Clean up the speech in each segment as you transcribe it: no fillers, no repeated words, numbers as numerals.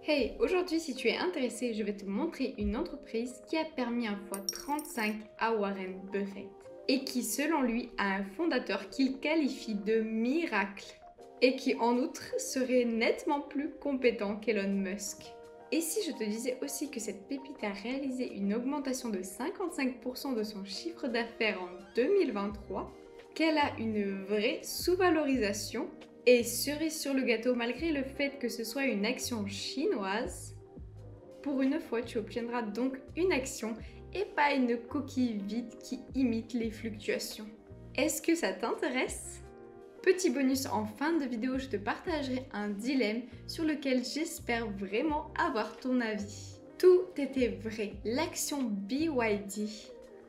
Hey, aujourd'hui si tu es intéressé, je vais te montrer une entreprise qui a permis un x35 à Warren Buffett et qui selon lui a un fondateur qu'il qualifie de miracle et qui en outre serait nettement plus compétent qu'Elon Musk. Et si je te disais aussi que cette pépite a réalisé une augmentation de 55% de son chiffre d'affaires en 2023, qu'elle a une vraie sous-valorisation et cerise sur le gâteau, malgré le fait que ce soit une action chinoise, pour une fois tu obtiendras donc une action et pas une coquille vide qui imite les fluctuations. Est-ce que ça t'intéresse ? Petit bonus en fin de vidéo, je te partagerai un dilemme sur lequel j'espère vraiment avoir ton avis. Tout était vrai, l'action BYD,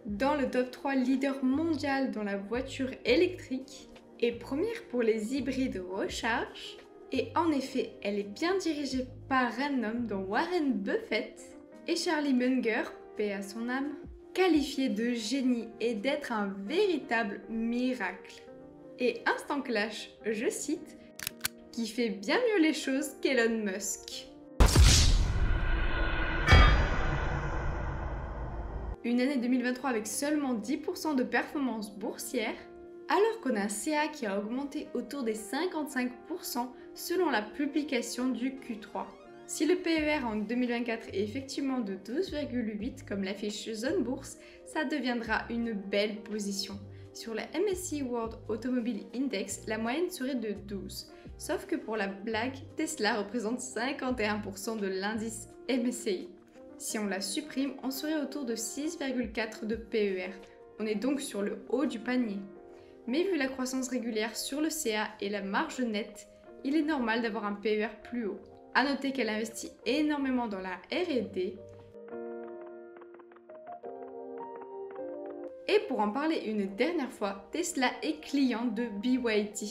dans le top 3 leader mondial dans la voiture électrique, est première pour les hybrides recharge, et en effet, elle est bien dirigée par un homme dont Warren Buffett et Charlie Munger, paix à son âme, qualifié de génie et d'être un véritable miracle. Et instant clash, je cite, qui fait bien mieux les choses qu'Elon Musk. Une année 2023 avec seulement 10% de performance boursière, alors qu'on a un CA qui a augmenté autour des 55% selon la publication du Q3. Si le PER en 2024 est effectivement de 12,8 comme l'affiche Zone Bourse, ça deviendra une belle position. Sur la MSCI World Automobile Index, la moyenne serait de 12. Sauf que pour la blague, Tesla représente 51% de l'indice MSCI. Si on la supprime, on serait autour de 6,4 de PER. On est donc sur le haut du panier. Mais vu la croissance régulière sur le CA et la marge nette, il est normal d'avoir un PER plus haut. A noter qu'elle investit énormément dans la R&D. Et pour en parler une dernière fois, Tesla est client de BYD.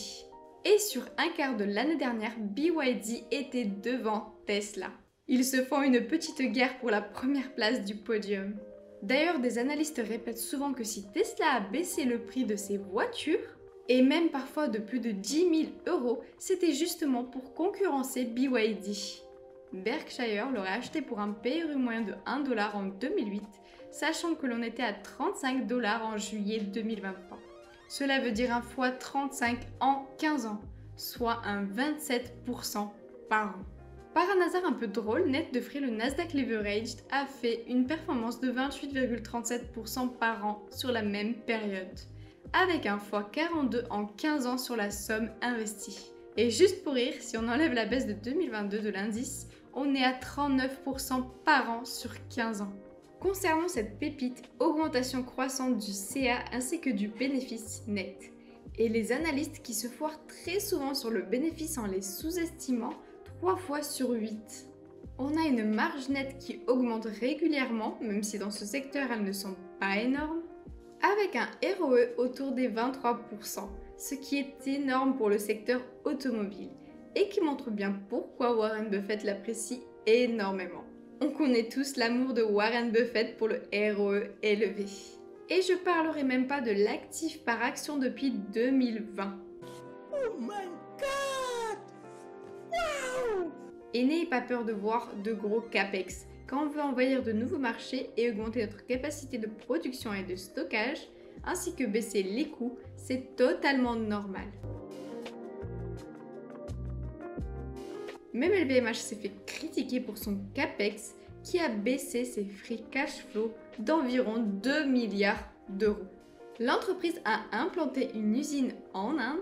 Et sur un quart de l'année dernière, BYD était devant Tesla. Ils se font une petite guerre pour la première place du podium. D'ailleurs, des analystes répètent souvent que si Tesla a baissé le prix de ses voitures, et même parfois de plus de 10 000 €, c'était justement pour concurrencer BYD. Berkshire l'aurait acheté pour un PRU moyen de 1 $ en 2008, sachant que l'on était à 35 $ en juillet 2023. Cela veut dire un x35 en 15 ans, soit un 27% par an. Par un hasard un peu drôle, net de frais, le Nasdaq Leveraged a fait une performance de 28,37% par an sur la même période, avec un x42 en 15 ans sur la somme investie. Et juste pour rire, si on enlève la baisse de 2022 de l'indice, on est à 39% par an sur 15 ans. Concernant cette pépite, augmentation croissante du CA ainsi que du bénéfice net. Et les analystes qui se foirent très souvent sur le bénéfice en les sous-estimant 3 fois sur 8. On a une marge nette qui augmente régulièrement, même si dans ce secteur elles ne sont pas énormes, avec un ROE autour des 23%, ce qui est énorme pour le secteur automobile et qui montre bien pourquoi Warren Buffett l'apprécie énormément. On connaît tous l'amour de Warren Buffett pour le ROE élevé. Et je parlerai même pas de l'actif par action depuis 2020. Oh my god! Wow! Et n'ayez pas peur de voir de gros capex. Quand on veut envahir de nouveaux marchés et augmenter notre capacité de production et de stockage, ainsi que baisser les coûts, c'est totalement normal. Même LVMH s'est fait critiquer pour son capex qui a baissé ses free cash flow d'environ 2 milliards €. L'entreprise a implanté une usine en Inde,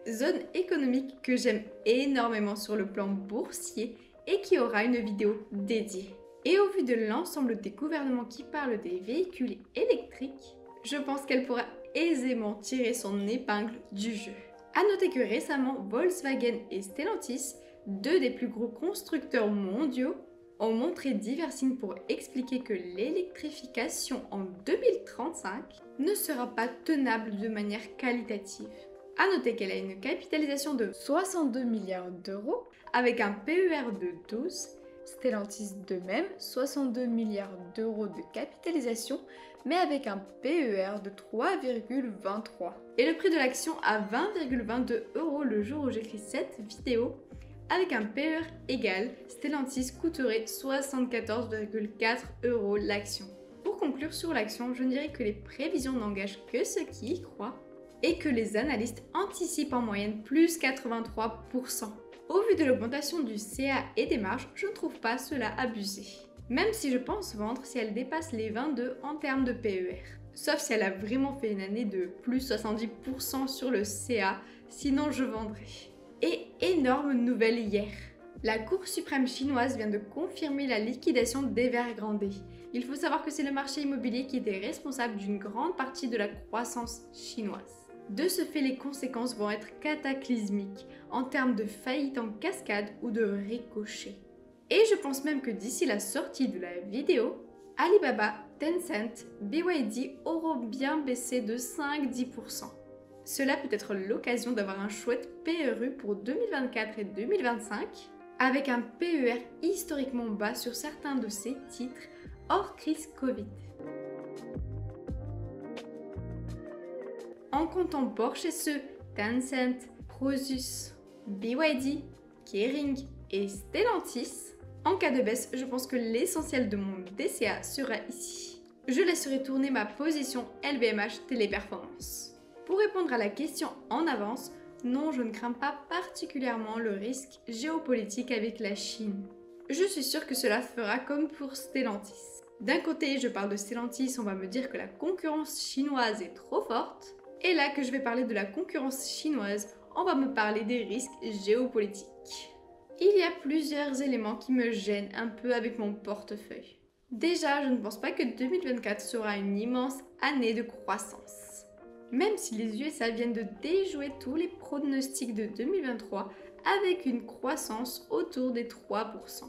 zone économique que j'aime énormément sur le plan boursier et qui aura une vidéo dédiée. Et au vu de l'ensemble des gouvernements qui parlent des véhicules électriques, je pense qu'elle pourra aisément tirer son épingle du jeu. A noter que récemment, Volkswagen et Stellantis, deux des plus gros constructeurs mondiaux, ont montré divers signes pour expliquer que l'électrification en 2035 ne sera pas tenable de manière qualitative. A noter qu'elle a une capitalisation de 62 milliards d'euros avec un PER de 12, Stellantis de même, 62 milliards d'euros de capitalisation, mais avec un PER de 3,23. Et le prix de l'action à 20,22 € le jour où j'écris cette vidéo, Avec un PER égal, Stellantis coûterait 74,4 € l'action. Pour conclure sur l'action, je dirais que les prévisions n'engagent que ceux qui y croient et que les analystes anticipent en moyenne plus 83%. Au vu de l'augmentation du CA et des marges, je ne trouve pas cela abusé. Même si je pense vendre si elle dépasse les 22 en termes de PER. Sauf si elle a vraiment fait une année de plus 70% sur le CA, sinon je vendrai. Et énorme nouvelle hier. La Cour suprême chinoise vient de confirmer la liquidation d'Evergrande. Il faut savoir que c'est le marché immobilier qui était responsable d'une grande partie de la croissance chinoise. De ce fait, les conséquences vont être cataclysmiques en termes de faillite en cascade ou de ricochet. Et je pense même que d'ici la sortie de la vidéo, Alibaba, Tencent, BYD auront bien baissé de 5-10%. Cela peut être l'occasion d'avoir un chouette PER pour 2024 et 2025, avec un PER historiquement bas sur certains de ces titres hors crise Covid. En comptant Porsche SE, Tencent, Prosus, BYD, Kering et Stellantis, en cas de baisse, je pense que l'essentiel de mon DCA sera ici. Je laisserai tourner ma position LVMH Téléperformance. Pour répondre à la question en avance, non, je ne crains pas particulièrement le risque géopolitique avec la Chine. Je suis sûre que cela fera comme pour Stellantis. D'un côté, je parle de Stellantis, on va me dire que la concurrence chinoise est trop forte. Et là que je vais parler de la concurrence chinoise, on va me parler des risques géopolitiques. Il y a plusieurs éléments qui me gênent un peu avec mon portefeuille. Déjà, je ne pense pas que 2024 sera une immense année de croissance. Même si les USA viennent de déjouer tous les pronostics de 2023 avec une croissance autour des 3%.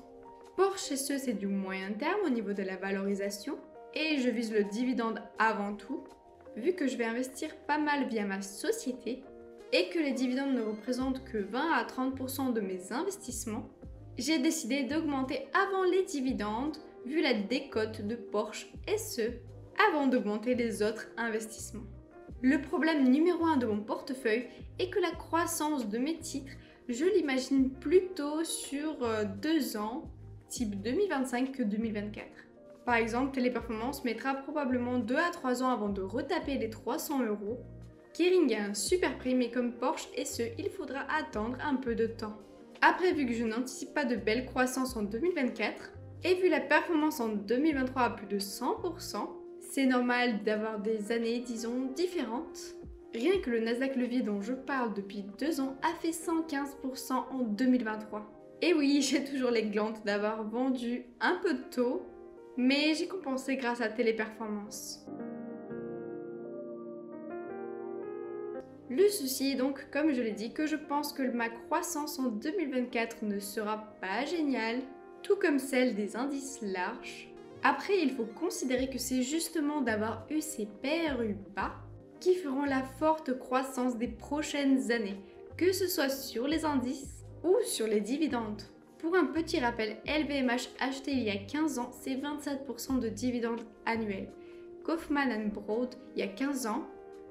Porsche SE, c'est du moyen terme au niveau de la valorisation et je vise le dividende avant tout, vu que je vais investir pas mal via ma société et que les dividendes ne représentent que 20 à 30% de mes investissements, j'ai décidé d'augmenter avant les dividendes vu la décote de Porsche SE avant d'augmenter les autres investissements. Le problème numéro 1 de mon portefeuille est que la croissance de mes titres, je l'imagine plutôt sur 2 ans, type 2025 que 2024. Par exemple, Téléperformance mettra probablement 2 à 3 ans avant de retaper les 300 €. Kering a un super prix, mais comme Porsche SE, il faudra attendre un peu de temps. Après, vu que je n'anticipe pas de belle croissance en 2024, et vu la performance en 2023 à plus de 100%, c'est normal d'avoir des années, disons, différentes. Rien que le Nasdaq levier dont je parle depuis 2 ans a fait 115% en 2023. Et oui, j'ai toujours les glantes d'avoir vendu un peu tôt, mais j'ai compensé grâce à Téléperformance. Le souci est donc, comme je l'ai dit, que je pense que ma croissance en 2024 ne sera pas géniale, tout comme celle des indices larges. Après, il faut considérer que c'est justement d'avoir eu ces PRU bas qui feront la forte croissance des prochaines années, que ce soit sur les indices ou sur les dividendes. Pour un petit rappel, LVMH acheté il y a 15 ans, c'est 27% de dividendes annuels. Kaufman & Broad, il y a 15 ans,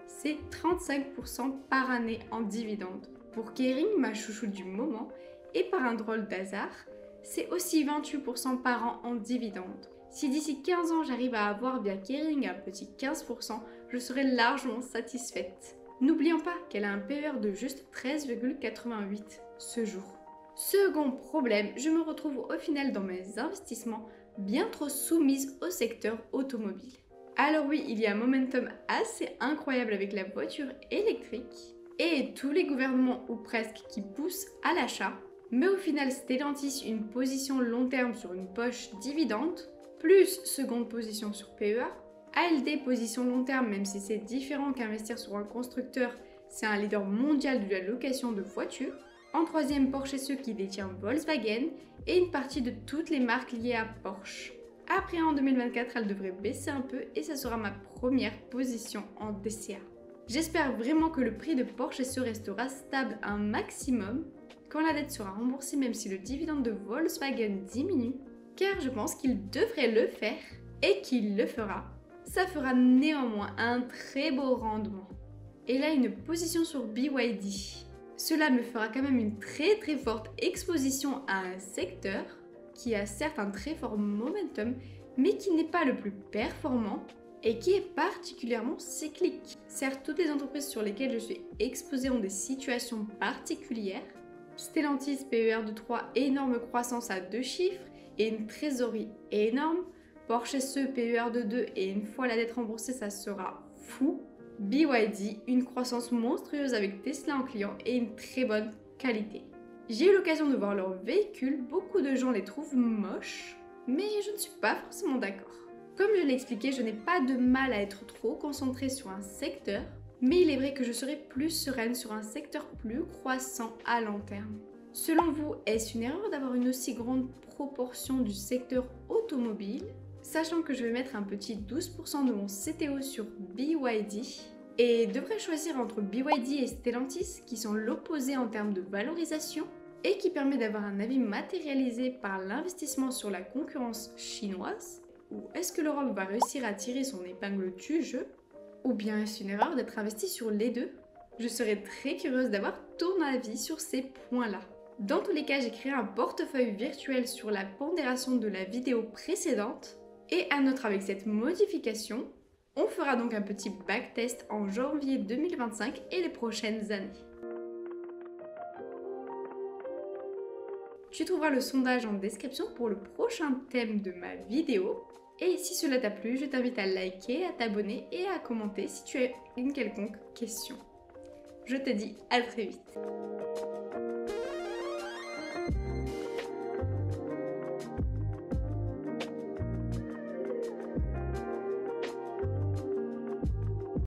c'est 35% par année en dividendes. Pour Kering, ma chouchou du moment, et par un drôle d'hasard, c'est aussi 28% par an en dividendes. Si d'ici 15 ans j'arrive à avoir via Kering un petit 15%, je serai largement satisfaite. N'oublions pas qu'elle a un PER de juste 13,88 ce jour. Second problème, je me retrouve au final dans mes investissements bien trop soumise au secteur automobile. Alors oui, il y a un momentum assez incroyable avec la voiture électrique et tous les gouvernements ou presque qui poussent à l'achat. Mais au final, Stellantis une position long terme sur une poche dividende, plus seconde position sur PEA, ALD position long terme même si c'est différent qu'investir sur un constructeur, c'est un leader mondial de la location de voitures. En troisième, Porsche SE qui détient Volkswagen et une partie de toutes les marques liées à Porsche. Après en 2024, elle devrait baisser un peu et ça sera ma première position en DCA. J'espère vraiment que le prix de Porsche SE restera stable un maximum quand la dette sera remboursée même si le dividende de Volkswagen diminue, car je pense qu'il devrait le faire et qu'il le fera. Ça fera néanmoins un très beau rendement. Et là, une position sur BYD. Cela me fera quand même une très forte exposition à un secteur qui a certes un très fort momentum, mais qui n'est pas le plus performant et qui est particulièrement cyclique. Certes, toutes les entreprises sur lesquelles je suis exposée ont des situations particulières. Stellantis PER de 3, énorme croissance à 2 chiffres et une trésorerie énorme. Porsche SE PER de 2 et une fois la dette remboursée, ça sera fou. BYD, une croissance monstrueuse avec Tesla en client et une très bonne qualité. J'ai eu l'occasion de voir leurs véhicules, beaucoup de gens les trouvent moches, mais je ne suis pas forcément d'accord. Comme je l'ai expliqué, je n'ai pas de mal à être trop concentrée sur un secteur, mais il est vrai que je serai plus sereine sur un secteur plus croissant à long terme. Selon vous, est-ce une erreur d'avoir une aussi grande proportion du secteur automobile, sachant que je vais mettre un petit 12% de mon CTO sur BYD et devrais choisir entre BYD et Stellantis qui sont l'opposé en termes de valorisation et qui permet d'avoir un avis matérialisé par l'investissement sur la concurrence chinoise? Ou est-ce que l'Europe va réussir à tirer son épingle du jeu? Ou bien est-ce une erreur d'être investi sur les deux? Je serais très curieuse d'avoir ton avis sur ces points-là. Dans tous les cas, j'ai créé un portefeuille virtuel sur la pondération de la vidéo précédente. Et à noter avec cette modification, on fera donc un petit backtest en janvier 2025 et les prochaines années. Tu trouveras le sondage en description pour le prochain thème de ma vidéo. Et si cela t'a plu, je t'invite à liker, à t'abonner et à commenter si tu as une quelconque question. Je te dis à très vite.